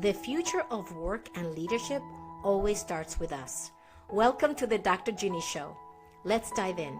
The future of work and leadership always starts with us. Welcome to the Dr. Ginny Show. Let's dive in.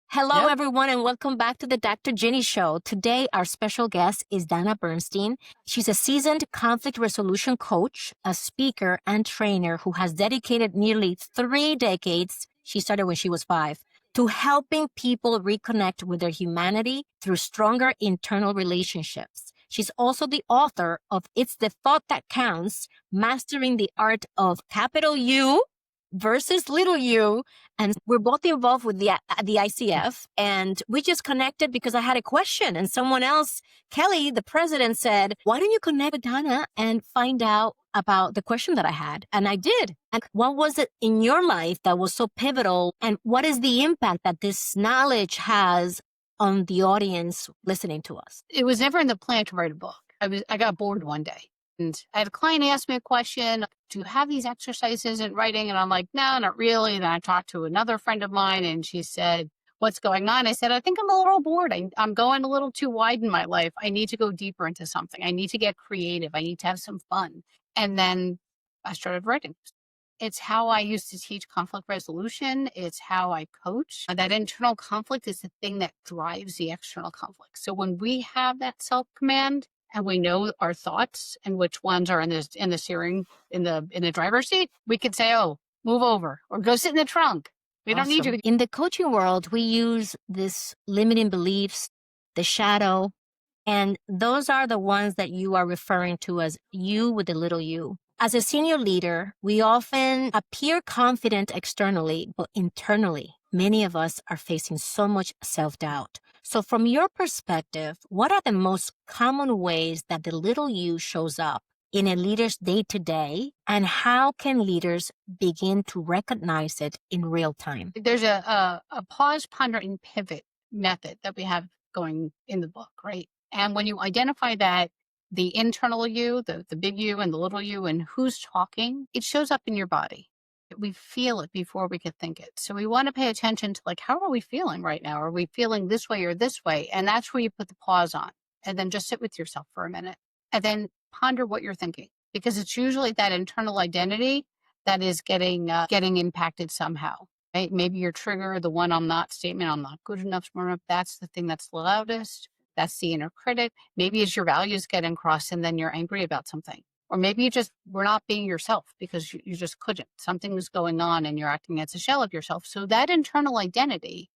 Hello, everyone, and welcome back to the Dr. Ginny Show. Today, our special guest is Dana Bernstein. She's a seasoned conflict resolution coach, a speaker, and trainer who has dedicated nearly 3 decades, she started when she was 5, to helping people reconnect with their humanity through stronger internal relationships. She's also the author of It's the Thought That Counts, Mastering the Art of Capital U versus Little U. And we're both involved with the ICF. And we just connected because I had a question. And someone else, Kelly, the president, said, why don't you connect with Dana and find out about the question that I had? And I did. And what was it in your life that was so pivotal? And what is the impact that this knowledge has on the audience listening to us? It was never in the plan to write a book. I got bored one day and I had a client ask me a question, do you have these exercises in writing? And I'm like, no, not really. And then I talked to another friend of mine and she said, what's going on? I said, I think I'm a little bored. I'm going a little too wide in my life. I need to go deeper into something. I need to get creative. I need to have some fun. And then I started writing. It's how I used to teach conflict resolution. It's how I coach. That internal conflict is the thing that drives the external conflict. So when we have that self-command and we know our thoughts and which ones are in the steering, in the driver's seat, we could say, oh, move over or go sit in the trunk. We don't need you. In the coaching world, we use this limiting beliefs, the shadow, and those are the ones that you are referring to as you with the little u. As a senior leader, we often appear confident externally, but internally, many of us are facing so much self-doubt. So from your perspective, what are the most common ways that the little you shows up in a leader's day-to-day, and how can leaders begin to recognize it in real time? There's a pause, ponder, and pivot method that we have going in the book, right? And when you identify that, the internal you, the big you and the little you and who's talking, it shows up in your body. We feel it before we could think it. So we want to pay attention to like, how are we feeling right now? Are we feeling this way or this way? And that's where you put the pause on and then just sit with yourself for a minute and then ponder what you're thinking, because it's usually that internal identity that is getting impacted somehow. Right? Maybe your trigger, the one I'm not statement, I'm not good enough, smart enough. That's the thing that's loudest. That's the inner critic. Maybe it's your values getting crossed and then you're angry about something. Or maybe you just were not being yourself because you just couldn't. Something was going on and you're acting as a shell of yourself. So that internal identity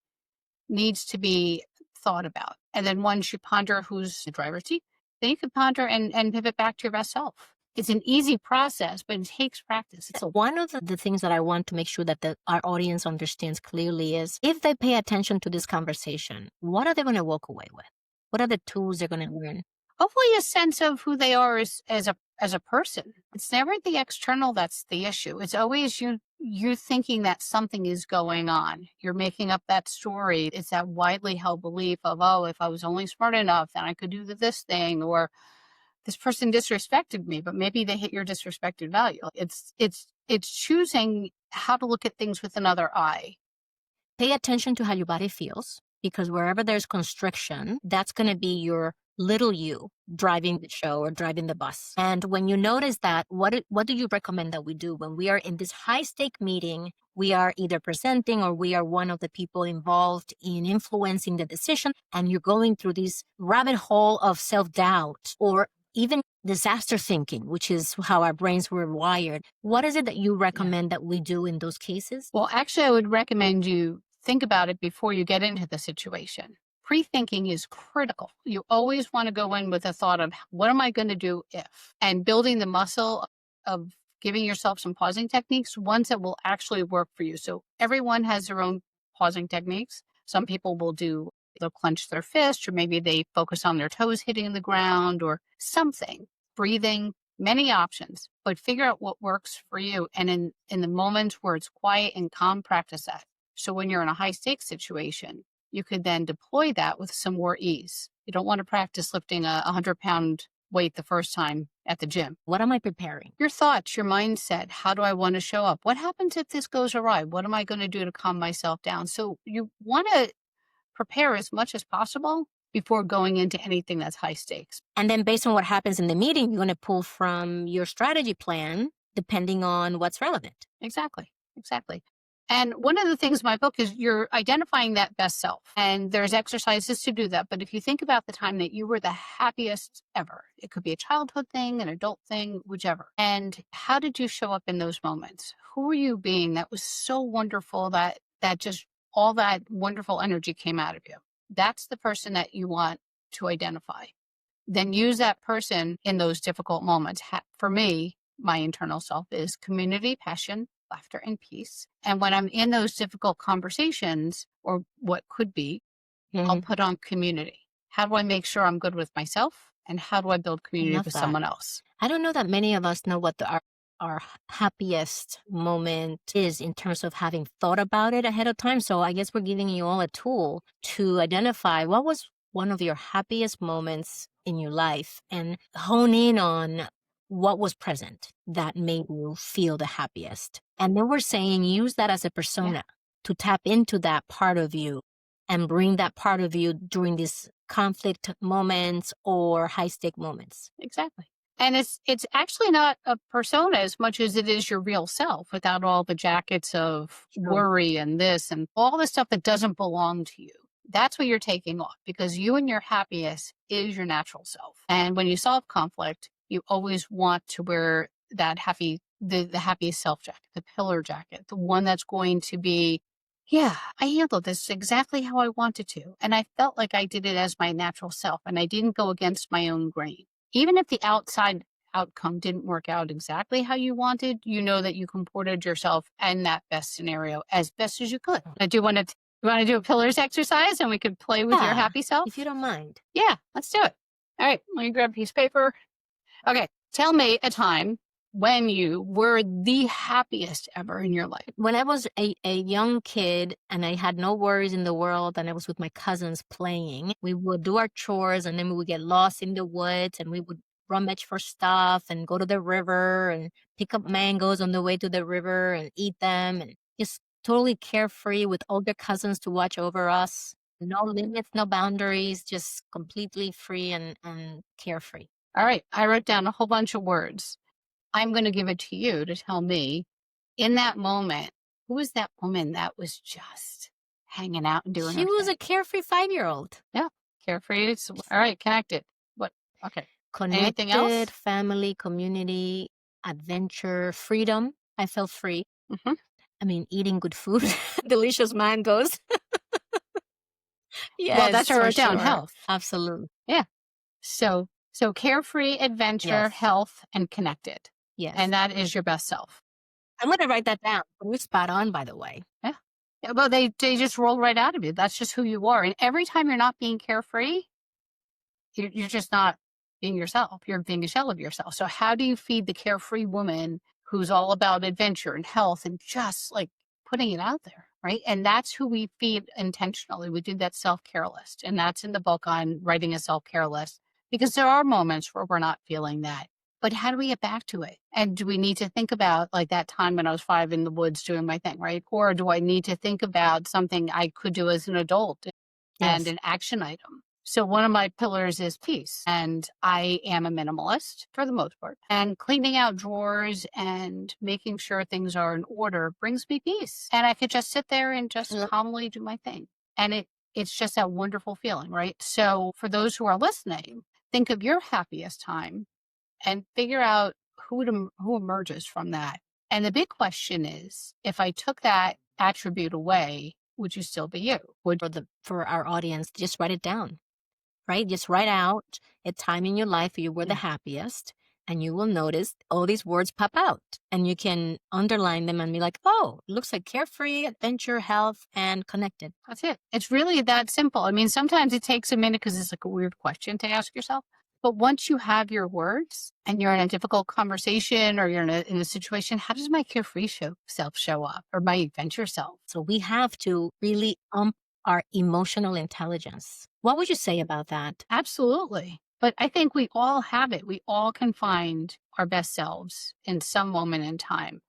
needs to be thought about. And then once you ponder who's the driver's seat, then you can ponder and pivot back to your best self. It's an easy process, but it takes practice. One of the things that I want to make sure that our audience understands clearly is if they pay attention to this conversation, what are they going to walk away with? What are the tools they're going to learn? Hopefully a sense of who they are as a person. It's never the external that's the issue. It's always you thinking that something is going on. You're making up that story. It's that widely held belief of, oh, if I was only smart enough, then I could do this thing, or this person disrespected me, but maybe they hit your disrespected value. It's choosing how to look at things with another eye. Pay attention to how your body feels, because wherever there's constriction, that's going to be your little you driving the show or driving the bus. And when you notice that, what do you recommend that we do when we are in this high-stake meeting? We are either presenting or we are one of the people involved in influencing the decision, and you're going through this rabbit hole of self-doubt or even disaster thinking, which is how our brains were wired. What is it that you recommend that we do in those cases? Well, actually, I would recommend you think about it before you get into the situation. Pre-thinking is critical. You always want to go in with a thought of what am I going to do if, and building the muscle of giving yourself some pausing techniques, ones that will actually work for you. So everyone has their own pausing techniques. Some people they'll clench their fist, or maybe they focus on their toes hitting the ground or something, breathing, many options, but figure out what works for you. And in the moments where it's quiet and calm, practice that. So when you're in a high stakes situation, you could then deploy that with some more ease. You don't want to practice lifting a 100-pound weight the first time at the gym. What am I preparing? Your thoughts, your mindset. How do I want to show up? What happens if this goes awry? What am I going to do to calm myself down? So you want to prepare as much as possible before going into anything that's high stakes. And then based on what happens in the meeting, you're going to pull from your strategy plan depending on what's relevant. Exactly. Exactly. And one of the things in my book is you're identifying that best self. And there's exercises to do that. But if you think about the time that you were the happiest ever, it could be a childhood thing, an adult thing, whichever. And how did you show up in those moments? Who were you being that was so wonderful that just all that wonderful energy came out of you? That's the person that you want to identify. Then use that person in those difficult moments. For me, my internal self is community, passion, laughter, and peace. And when I'm in those difficult conversations, or what could be, I'll put on community. How do I make sure I'm good with myself? And how do I build community with someone else? I don't know that many of us know what our happiest moment is in terms of having thought about it ahead of time. So I guess we're giving you all a tool to identify what was one of your happiest moments in your life and hone in on what was present that made you feel the happiest. And then we're saying use that as a persona to tap into that part of you and bring that part of you during these conflict moments or high stake moments. Exactly. And it's actually not a persona as much as it is your real self without all the jackets of worry and this and all the stuff that doesn't belong to you. That's what you're taking off because you and your happiest is your natural self. And when you solve conflict, you always want to wear that the happiest self jacket, the pillar jacket, the one that's going to be, yeah, I handled this exactly how I wanted to. And I felt like I did it as my natural self and I didn't go against my own grain. Even if the outside outcome didn't work out exactly how you wanted, you know that you comported yourself in that best scenario as best as you could. I do want to. You want to do a pillars exercise and we could play with your happy self? If you don't mind. Yeah, let's do it. All right, let me grab a piece of paper. Okay, tell me a time when you were the happiest ever in your life. When I was a young kid and I had no worries in the world and I was with my cousins playing, we would do our chores and then we would get lost in the woods and we would rummage for stuff and go to the river and pick up mangoes on the way to the river and eat them and just totally carefree with older cousins to watch over us. No limits, no boundaries, just completely free and carefree. All right, I wrote down a whole bunch of words. I'm going to give it to you to tell me in that moment, who was that woman that was just hanging out and doing She her was thing? a carefree 5-year-old. Yeah, carefree. All right, connected. What? Okay. Connected, Anything else? family, community, adventure, freedom. I felt free. Mm-hmm. I mean, eating good food, delicious mangoes. Yes, well, that's what I wrote down. Health. Absolutely. Yeah. So carefree, adventure, health, and connected. Yes. And that is your best self. I'm going to write that down. We're spot on, by the way. Yeah. Well, they just roll right out of you. That's just who you are. And every time you're not being carefree, you're just not being yourself. You're being a shell of yourself. So how do you feed the carefree woman who's all about adventure and health and just like putting it out there, right? And that's who we feed intentionally. We do that self-care list. And that's in the book on writing a self-care list because there are moments where we're not feeling that. But how do we get back to it? And do we need to think about like that time when I was 5 in the woods doing my thing, right? Or do I need to think about something I could do as an adult and an action item? So one of my pillars is peace. And I am a minimalist for the most part. And cleaning out drawers and making sure things are in order brings me peace. And I could just sit there and just calmly do my thing. And it's just that wonderful feeling, right? So for those who are listening, think of your happiest time and figure out who emerges from that. And the big question is, if I took that attribute away, would you still be you? For our audience, just write it down. Right? Just write out a time in your life where you were the happiest, and you will notice all these words pop out, and you can underline them and be like, oh, it looks like carefree, adventure, health, and connected. That's it. It's really that simple. I mean, sometimes it takes a minute because it's like a weird question to ask yourself. But once you have your words and you're in a difficult conversation or you're in a situation, how does my carefree self show up or my adventure self? So we have to really our emotional intelligence. What would you say about that? Absolutely. But I think we all have it. We all can find our best selves in some moment in time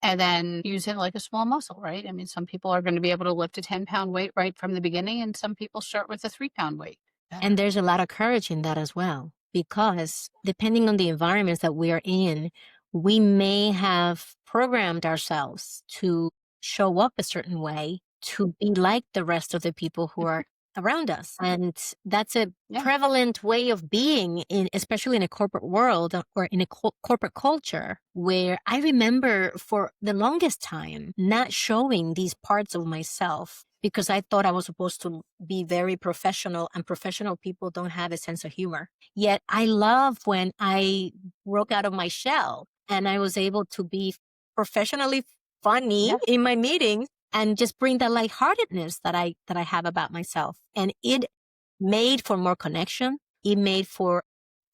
and then use it like a small muscle, right? I mean, some people are going to be able to lift a 10-pound weight right from the beginning, and some people start with a 3-pound weight. And there's a lot of courage in that as well, because depending on the environments that we are in, we may have programmed ourselves to show up a certain way to be like the rest of the people who are around us. And that's a prevalent way of being in, especially in a corporate world or in a corporate culture, where I remember for the longest time not showing these parts of myself because I thought I was supposed to be very professional, and professional people don't have a sense of humor. Yet I love when I broke out of my shell and I was able to be professionally funny in my meetings and just bring that lightheartedness that I have about myself. And it made for more connection. It made for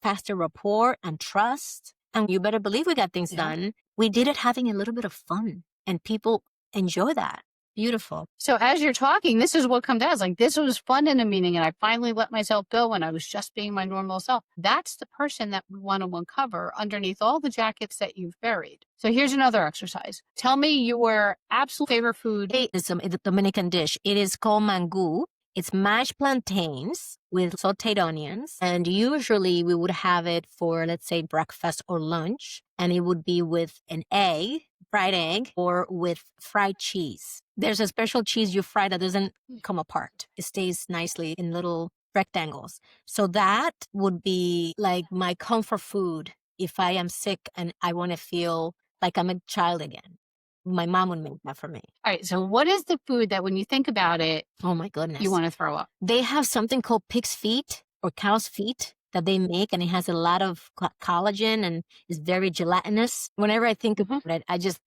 faster rapport and trust. And you better believe we got things done. We did it having a little bit of fun, and people enjoy that. Beautiful. So as you're talking, this is what comes out. It's like, this was fun in a meeting and I finally let myself go and I was just being my normal self. That's the person that we want to uncover underneath all the jackets that you've buried. So here's another exercise. Tell me your absolute favorite food. It's a Dominican dish. It is called mango. It's mashed plantains with sauteed onions. And usually we would have it for, let's say, breakfast or lunch. And it would be with an egg, fried egg, or with fried cheese. There's a special cheese you fry that doesn't come apart. It stays nicely in little rectangles. So that would be like my comfort food if I am sick and I want to feel like I'm a child again. My mom would make that for me. All right. So what is the food that when you think about it, oh my goodness, you want to throw up? They have something called pig's feet or cow's feet that they make, and it has a lot of collagen and is very gelatinous. Whenever I think about it, I just,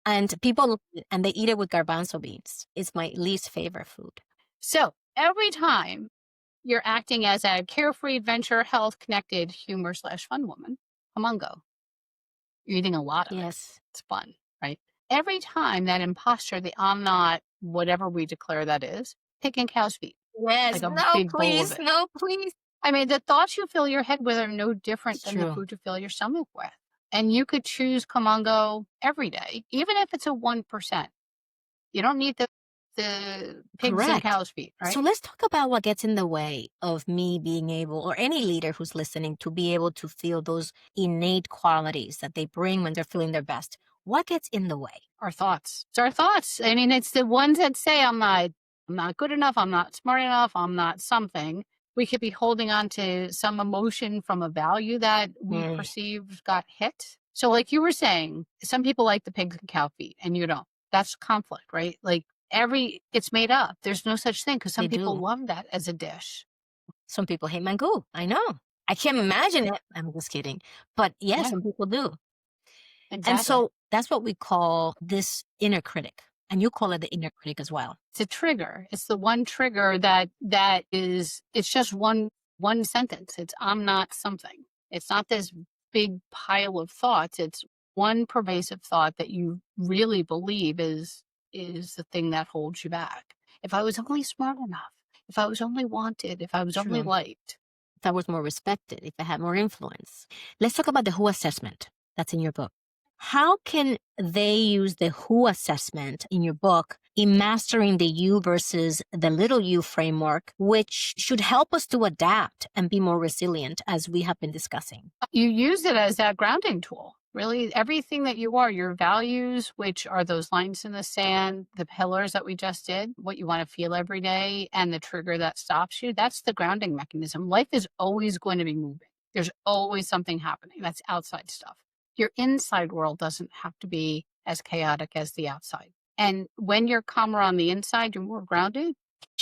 and people, and they eat it with garbanzo beans. It's my least favorite food. So every time you're acting as a carefree, adventure, health, connected, humor / fun woman, come on, go. You're eating a lot of it. It's fun, right? Every time that imposter, the I'm not, whatever we declare that is, picking cow's feet. Yes, like no, please, no, please. I mean, the thoughts you fill your head with are no different than the food you fill your stomach with. And you could choose come on, go every day, even if it's a 1%. You don't need the pigs and cow's feet, right? So let's talk about what gets in the way of me being able, or any leader who's listening, to be able to feel those innate qualities that they bring when they're feeling their best. What gets in the way? Our thoughts. It's our thoughts. I mean, it's the ones that say, I'm not good enough. I'm not smart enough. I'm not something. We could be holding on to some emotion from a value that we perceived got hit. So like you were saying, some people like the pigs and cow feet and you don't. That's conflict, right? Like it's made up. There's no such thing because some people love that as a dish. Some people hate mango. I know. I can't imagine it. I'm just kidding. But yes, some people do. Exactly. And so that's what we call this inner critic. And you call it the inner critic as well. It's a trigger. It's the one trigger that is, it's just one sentence. It's I'm not something. It's not this big pile of thoughts. It's one pervasive thought that you really believe is the thing that holds you back. If I was only smart enough, if I was only wanted, if I was only liked. If I was more respected, if I had more influence. Let's talk about the who assessment that's in your book. How can they use the who assessment in your book in mastering the you versus the little you framework, which should help us to adapt and be more resilient, as we have been discussing? You use it as that grounding tool. Really, everything that you are, your values, which are those lines in the sand, the pillars that we just did, what you want to feel every day, and the trigger that stops you, that's the grounding mechanism. Life is always going to be moving. There's always something happening. That's outside stuff. Your inside world doesn't have to be as chaotic as the outside. And when you're calmer on the inside, you're more grounded.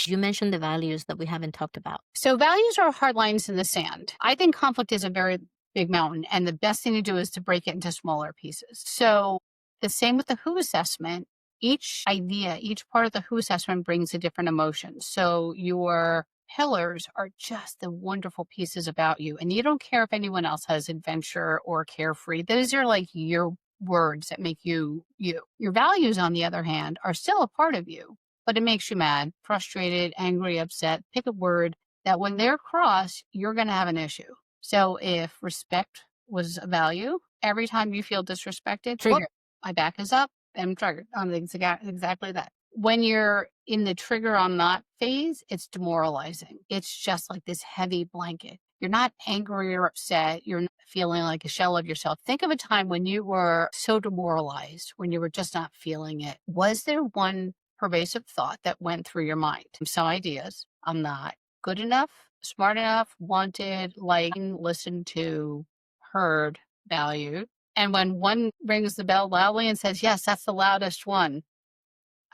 You mentioned the values that we haven't talked about. So values are hard lines in the sand. I think conflict is a very big mountain, and the best thing to do is to break it into smaller pieces. So the same with the who assessment. Each idea, each part of the who assessment brings a different emotion. So your pillars are just the wonderful pieces about you. And you don't care if anyone else has adventure or carefree. Those are like your words that make you, you. Your values, on the other hand, are still a part of you, but it makes you mad, frustrated, angry, upset. Pick a word that when they're crossed, you're going to have an issue. So if respect was a value, every time you feel disrespected, trigger. My back is up, I'm triggered on exactly that. when you're in the trigger I'm not phase, it's demoralizing. It's just like this heavy blanket. You're not angry or upset. You're not feeling like a shell of yourself. Think of a time when you were so demoralized, when you were just not feeling it. Was there one pervasive thought that went through your mind? Some ideas. I'm not good enough, smart enough, wanted, liked, listened to, heard, valued. And when one rings the bell loudly and says, yes, that's the loudest one,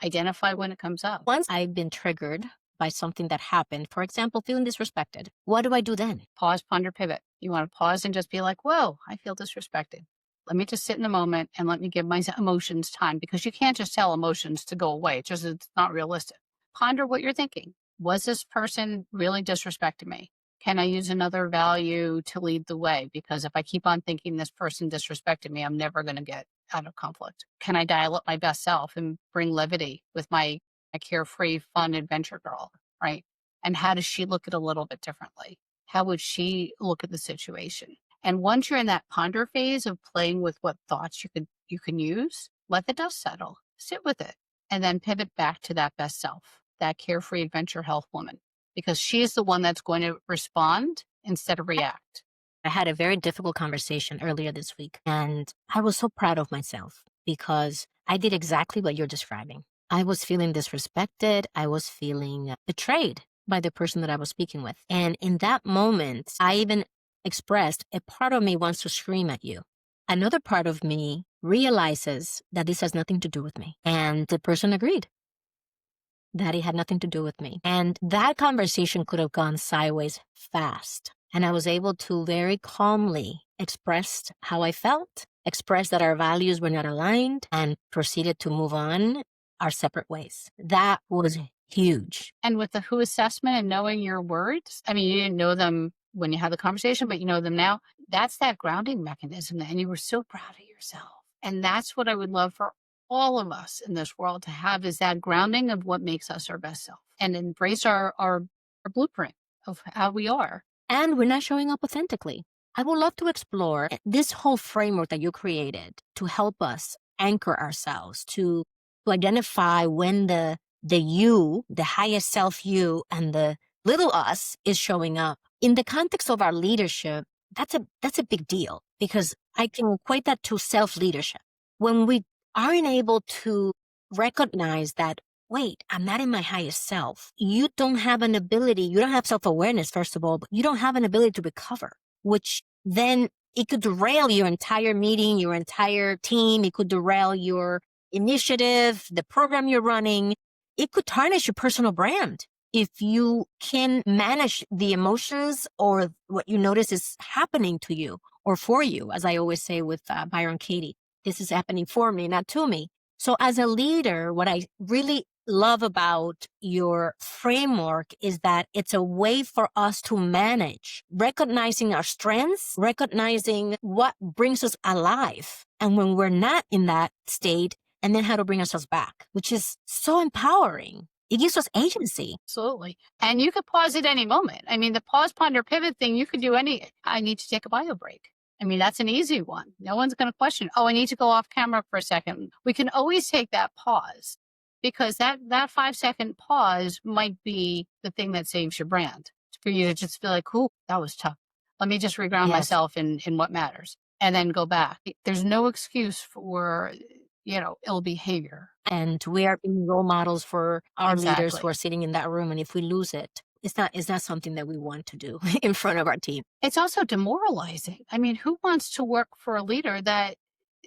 identify when it comes up. Once I've been triggered by something that happened, for example, feeling disrespected, what do I do then? Pause, ponder, pivot. You want to pause and just be like, whoa, I feel disrespected. Let me just sit in the moment and let me give my emotions time, because you can't just tell emotions to go away. It's not realistic. Ponder what you're thinking. Was this person really disrespecting me? Can I use another value to lead the way? Because if I keep on thinking this person disrespected me, I'm never going to get out of conflict. Can I dial up my best self and bring levity with my carefree, fun adventure girl, right? And how does she look at it a little bit differently? How would she look at the situation? And once you're in that ponder phase of playing with what thoughts you can use, let the dust settle, sit with it, and then pivot back to that best self, that carefree adventure health woman, because she is the one that's going to respond instead of react. I had a very difficult conversation earlier this week, and I was so proud of myself because I did exactly what you're describing. I was feeling disrespected. I was feeling betrayed by the person that I was speaking with. And in that moment, I even expressed a part of me wants to scream at you. Another part of me realizes that this has nothing to do with me. And the person agreed that it had nothing to do with me. And that conversation could have gone sideways fast. And I was able to very calmly express how I felt, express that our values were not aligned, and proceeded to move on our separate ways. That was huge. And with the who assessment and knowing your words, I mean, you didn't know them when you had the conversation, but you know them now. That's that grounding mechanism. And you were so proud of yourself. And that's what I would love for all of us in this world to have, is that grounding of what makes us our best self, and embrace our blueprint of how we are. And we're not showing up authentically. I would love to explore this whole framework that you created to help us anchor ourselves, to identify when the you, the highest self you, and the little us is showing up. In the context of our leadership, that's a big deal, because I can equate that to self-leadership. When we aren't able to recognize that, wait, I'm not in my highest self, you don't have an ability, you don't have self-awareness, first of all, but you don't have an ability to recover, which then it could derail your entire meeting, your entire team. It could derail your initiative, the program you're running. It could tarnish your personal brand if you can manage the emotions or what you notice is happening to you or for you. As I always say with Byron Katie, this is happening for me, not to me. So as a leader, what I really love about your framework is that it's a way for us to manage, recognizing our strengths, recognizing what brings us alive. And when we're not in that state, and then how to bring ourselves back, which is so empowering. It gives us agency. Absolutely. And you could pause at any moment. I mean, the pause, ponder, pivot thing, you could do I need to take a bio break. I mean, that's an easy one. No one's going to question, oh, I need to go off camera for a second. We can always take that pause, because that 5-second pause might be the thing that saves your brand, for you to just feel like, ooh, that was tough. Let me just reground myself in what matters, and then go back. There's no excuse for, ill behavior. And we are being role models for our leaders who are sitting in that room. And if we lose it, it's not something that we want to do in front of our team. It's also demoralizing. I mean, who wants to work for a leader that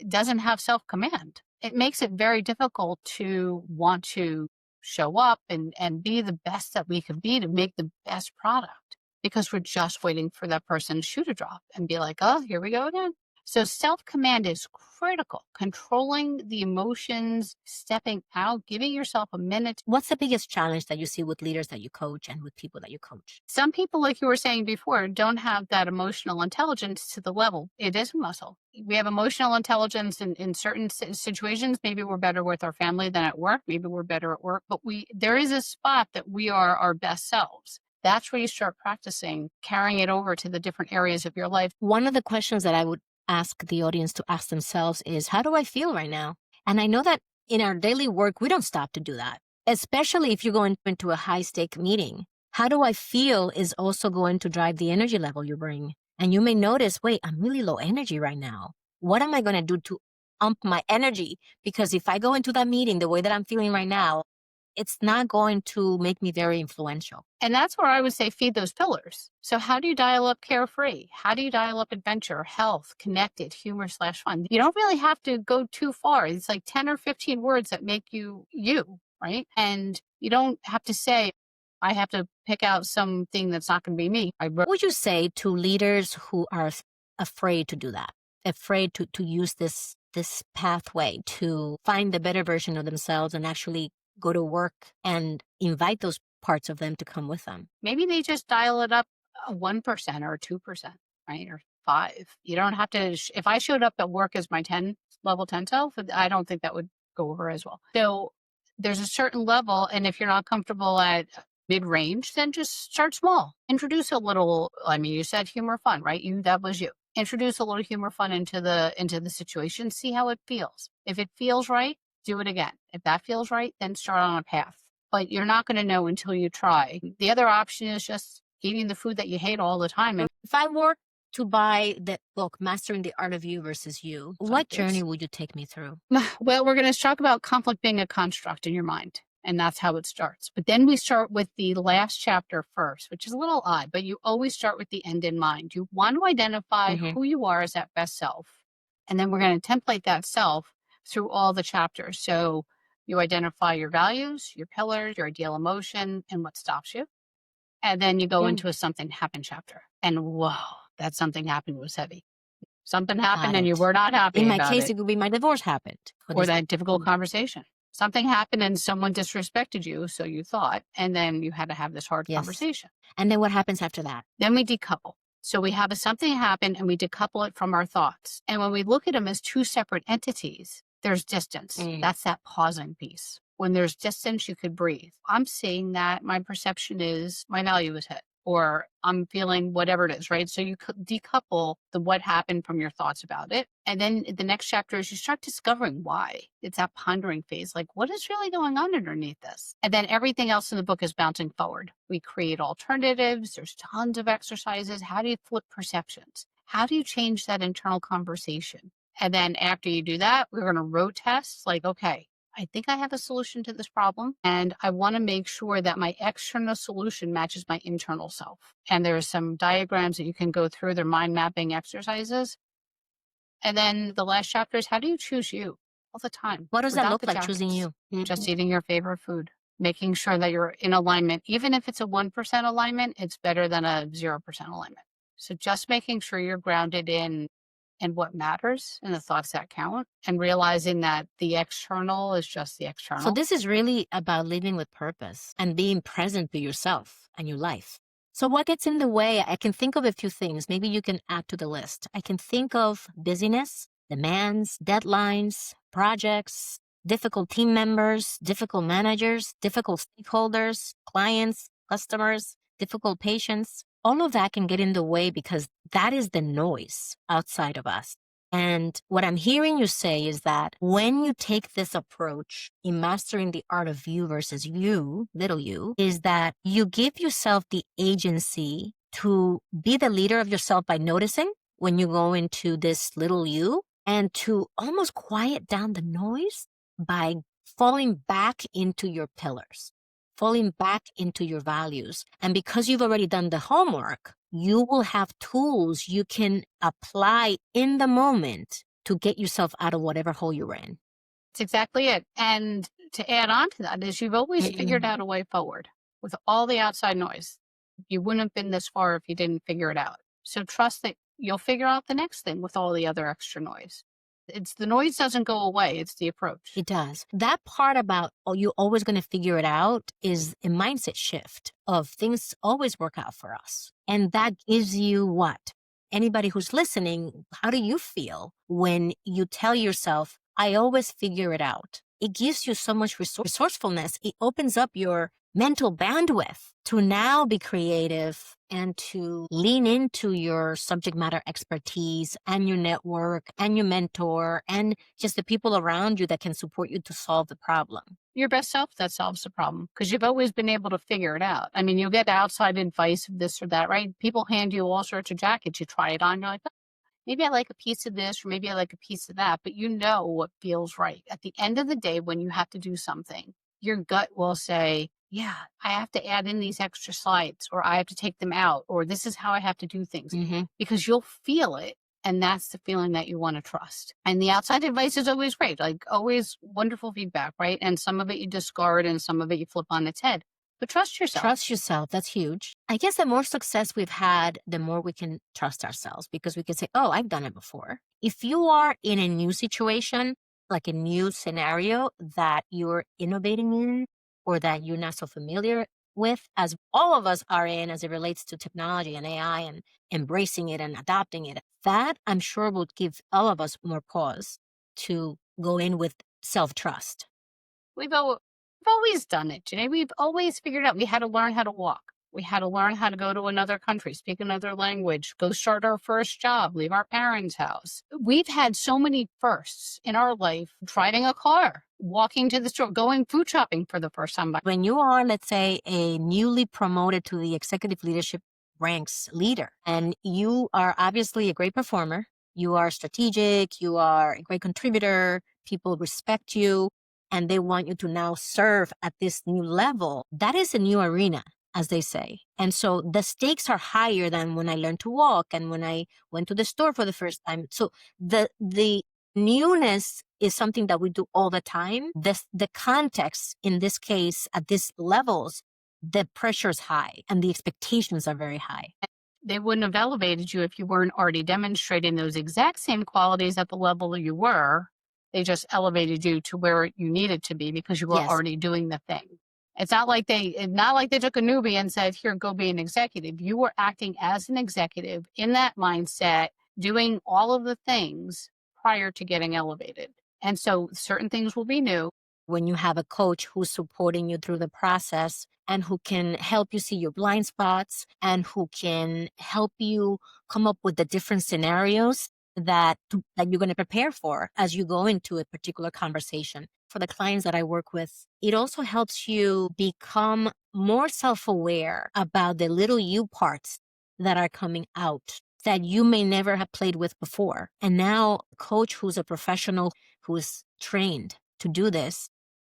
doesn't have self-command? It makes it very difficult to want to show up and be the best that we could be to make the best product, because we're just waiting for that person's shoe to drop and be like, oh, here we go again. So self-command is critical. Controlling the emotions, stepping out, giving yourself a minute. What's the biggest challenge that you see with leaders that you coach and with people that you coach? Some people, like you were saying before, don't have that emotional intelligence to the level. It is a muscle. We have emotional intelligence in certain situations. Maybe we're better with our family than at work. Maybe we're better at work. But there is a spot that we are our best selves. That's where you start practicing, carrying it over to the different areas of your life. One of the questions that I would ask the audience to ask themselves is, how do I feel right now? And I know that in our daily work, we don't stop to do that, especially if you're going into a high stake meeting. How do I feel is also going to drive the energy level you bring. And you may notice, wait, I'm really low energy right now. What am I going to do to ump my energy? Because if I go into that meeting the way that I'm feeling right now, it's not going to make me very influential. And that's where I would say feed those pillars. So how do you dial up carefree? How do you dial up adventure, health, connected, humor/fun? You don't really have to go too far. It's like 10 or 15 words that make you you, right? And you don't have to say, I have to pick out something that's not going to be me. What would you say to leaders who are afraid to do that, afraid to use this pathway to find the better version of themselves and actually go to work and invite those parts of them to come with them? Maybe they just dial it up 1% or 2%, right? Or 5. You don't have to, if I showed up at work as my level 10 self, I don't think that would go over as well. So there's a certain level. And if you're not comfortable at mid-range, then just start small. Introduce a little, I mean, you said humor, fun, right? That was you. Introduce a little humor, fun into the situation. See how it feels. If it feels right, do it again. If that feels right, then start on a path. But you're not going to know until you try. The other option is just eating the food that you hate all the time. And if I were to buy the book, Mastering the Art of You versus You, what journey would you take me through? Well, we're going to talk about conflict being a construct in your mind. And that's how it starts. But then we start with the last chapter first, which is a little odd, but you always start with the end in mind. You want to identify who you are as that best self. And then we're going to template that self through all the chapters. So you identify your values, your pillars, your ideal emotion, and what stops you. And then you go into a something happened chapter. And whoa, that something happened was heavy. Something happened and you were not happy In my about case, it. it would be my divorce happened. Or that difficult conversation. Something happened and someone disrespected you, so you thought, and then you had to have this hard conversation. And then what happens after that? Then we decouple. So we have something happen and we decouple it from our thoughts. And when we look at them as two separate entities, there's distance. That's that pausing piece. When there's distance, you could breathe. I'm seeing that my perception is my value is hit, or I'm feeling whatever it is, right? So you decouple the what happened from your thoughts about it. And then the next chapter is you start discovering why. It's that pondering phase, like what is really going on underneath this? And then everything else in the book is bouncing forward. We create alternatives. There's tons of exercises. How do you flip perceptions? How do you change that internal conversation? And then after you do that, we're going to road test, like, okay, I think I have a solution to this problem, and I want to make sure that my external solution matches my internal self. And there are some diagrams that you can go through. They're mind mapping exercises. And then the last chapter is how do you choose you all the time? What does that look like, choosing you? Just eating your favorite food, making sure that you're in alignment. Even if it's a 1% alignment, it's better than a 0% alignment. So just making sure you're grounded in what matters and the thoughts that count, and realizing that the external is just the external. So this is really about living with purpose and being present to yourself and your life. So what gets in the way? I can think of a few things. Maybe you can add to the list. I can think of busyness, demands, deadlines, projects, difficult team members, difficult managers, difficult stakeholders, clients, customers, difficult patients. All of that can get in the way because that is the noise outside of us. And what I'm hearing you say is that when you take this approach in mastering the art of you versus you, little you, is that you give yourself the agency to be the leader of yourself by noticing when you go into this little you, and to almost quiet down the noise by falling back into your pillars, falling back into your values. And because you've already done the homework, you will have tools you can apply in the moment to get yourself out of whatever hole you're in. That's exactly it. And to add on to that is you've always figured out a way forward with all the outside noise. You wouldn't have been this far if you didn't figure it out. So trust that you'll figure out the next thing with all the other extra noise. It's the noise doesn't go away. It's the approach. It does. That part about, oh, you're always going to figure it out is a mindset shift of things always work out for us. And that gives you what? Anybody who's listening, how do you feel when you tell yourself, I always figure it out? it gives you so much resourcefulness. It opens up your mental bandwidth to now be creative and to lean into your subject matter expertise and your network and your mentor and just the people around you that can support you to solve the problem. Your best self that solves the problem because you've always been able to figure it out. I mean, you'll get outside advice of this or that, right? People hand you all sorts of jackets. You try it on. You're like, "Oh, maybe I like a piece of this or maybe I like a piece of that," but you know what feels right. At the end of the day, when you have to do something, your gut will say, yeah, I have to add in these extra slides or I have to take them out or this is how I have to do things because you'll feel it. And that's the feeling that you want to trust. And the outside advice is always great, like always wonderful feedback, right? And some of it you discard and some of it you flip on its head. But trust yourself. Trust yourself. That's huge. I guess the more success we've had, the more we can trust ourselves because we can say, oh, I've done it before. If you are in a new situation, like a new scenario that you're innovating in or that you're not so familiar with, as all of us are in as it relates to technology and AI and embracing it and adopting it, that I'm sure will give all of us more pause to go in with self-trust. We've always done it, Janae. We've always figured out we had to learn how to walk. We had to learn how to go to another country, speak another language, go start our first job, leave our parents' house. We've had so many firsts in our life, driving a car, walking to the store, going food shopping for the first time. When you are, let's say, a newly promoted to the executive leadership ranks leader, and you are obviously a great performer, you are strategic, you are a great contributor, people respect you, and they want you to now serve at this new level, that is a new arena, as they say. And so the stakes are higher than when I learned to walk and when I went to the store for the first time. So the newness is something that we do all the time. The context in this case, at these levels, the pressure is high and the expectations are very high. They wouldn't have elevated you if you weren't already demonstrating those exact same qualities at the level you were. They just elevated you to where you needed to be because you were already doing the thing. It's not like they took a newbie and said, here, go be an executive. You were acting as an executive in that mindset, doing all of the things prior to getting elevated. And so certain things will be new. When you have a coach who's supporting you through the process and who can help you see your blind spots and who can help you come up with the different scenarios that you're going to prepare for as you go into a particular conversation. For the clients that I work with, it also helps you become more self-aware about the little you parts that are coming out that you may never have played with before. And now a coach who's a professional who is trained to do this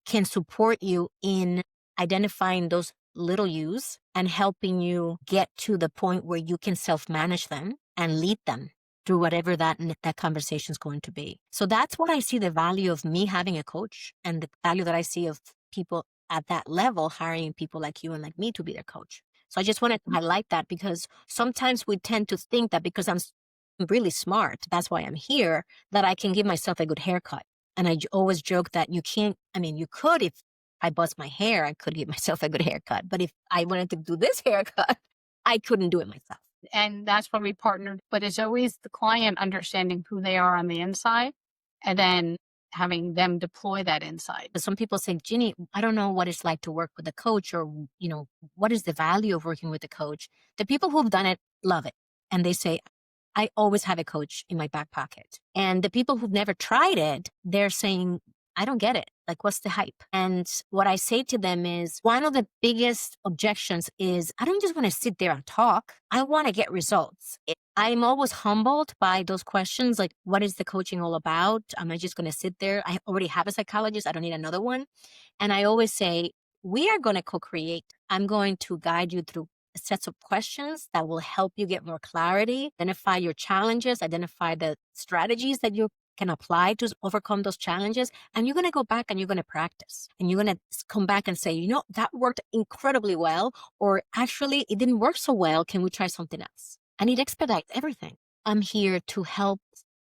can support you in identifying those little yous and helping you get to the point where you can self-manage them and lead them through whatever that conversation is going to be. So that's what I see the value of me having a coach and the value that I see of people at that level hiring people like you and like me to be their coach. So I just wanted to highlight that because sometimes we tend to think that because I'm really smart, that's why I'm here, that I can give myself a good haircut. And I always joke that you could, if I bust my hair, I could give myself a good haircut. But if I wanted to do this haircut, I couldn't do it myself. And that's why we partnered. But it's always the client understanding who they are on the inside and then having them deploy that inside. Some people say, Ginny, I don't know what it's like to work with a coach or, what is the value of working with a coach? The people who've done it love it. And they say, I always have a coach in my back pocket. And the people who've never tried it, they're saying, I don't get it. Like, what's the hype? And what I say to them is one of the biggest objections is I don't just want to sit there and talk. I want to get results. I'm always humbled by those questions. Like, what is the coaching all about? Am I just going to sit there? I already have a psychologist. I don't need another one. And I always say, we are going to co-create. I'm going to guide you through sets of questions that will help you get more clarity, identify your challenges, identify the strategies that you can apply to overcome those challenges. And you're going to go back and you're going to practice. And you're going to come back and say, that worked incredibly well, or actually it didn't work so well. Can we try something else? And it expedites everything. I'm here to help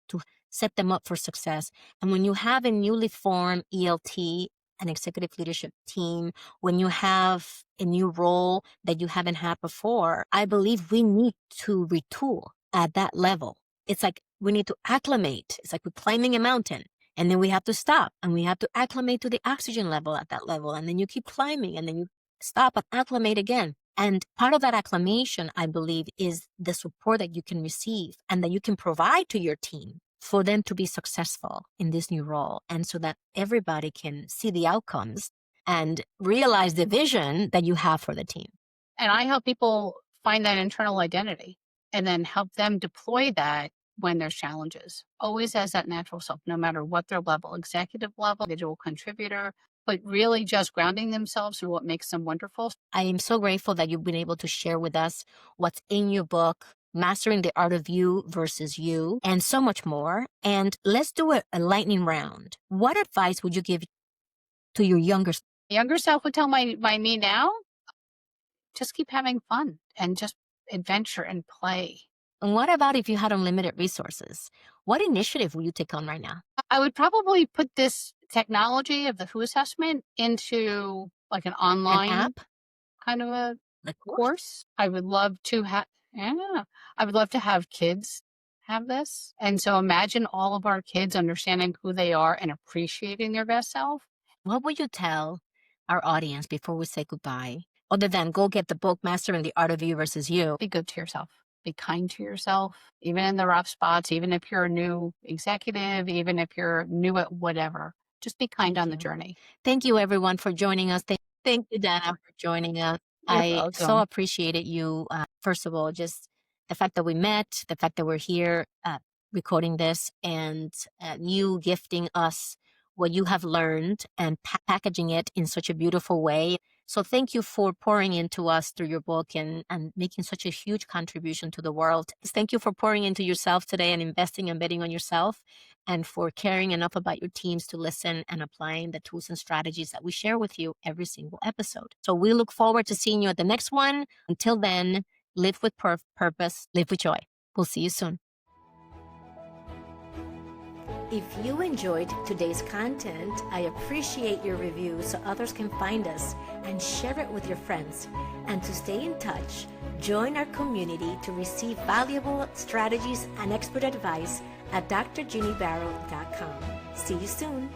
to set them up for success. And when you have a newly formed ELT, an executive leadership team, when you have a new role that you haven't had before, I believe we need to retool at that level. It's like we need to acclimate. It's like we're climbing a mountain. And then we have to stop and we have to acclimate to the oxygen level at that level. And then you keep climbing and then you stop and acclimate again. And part of that acclimation, I believe, is the support that you can receive and that you can provide to your team for them to be successful in this new role. And so that everybody can see the outcomes and realize the vision that you have for the team. And I help people find that internal identity and then help them deploy that when there's challenges, always as that natural self, no matter what their level, executive level, individual contributor, but really just grounding themselves in what makes them wonderful. I am so grateful that you've been able to share with us what's in your book, Mastering the Art of You versus You, and so much more. And let's do a lightning round. What advice would you give to your younger self? Younger self would tell my me now, just keep having fun and just adventure and play. And what about if you had unlimited resources? What initiative will you take on right now? I would probably put this technology of the WHO assessment into like an online An app? kind of a Like course. I would love to have, yeah, I would love to have kids have this. And so imagine all of our kids understanding who they are and appreciating their best self. What would you tell our audience before we say goodbye? Other than go get the book, Mastering the Art of You versus You. Be good to yourself. Be kind to yourself, even in the rough spots, even if you're a new executive, even if you're new at whatever. Just be kind on the journey. Thank you, everyone, for joining us. Thank you, Dana, for joining us. I so appreciated you. First of all, just the fact that we met, the fact that we're here recording this, and you gifting us what you have learned and packaging it in such a beautiful way. So thank you for pouring into us through your book and making such a huge contribution to the world. Thank you for pouring into yourself today and investing and betting on yourself, and for caring enough about your teams to listen and applying the tools and strategies that we share with you every single episode. So we look forward to seeing you at the next one. Until then, live with purpose, live with joy. We'll see you soon. If you enjoyed today's content, I appreciate your review so others can find us, and share it with your friends. And to stay in touch, join our community to receive valuable strategies and expert advice at drginnybaro.com. See you soon.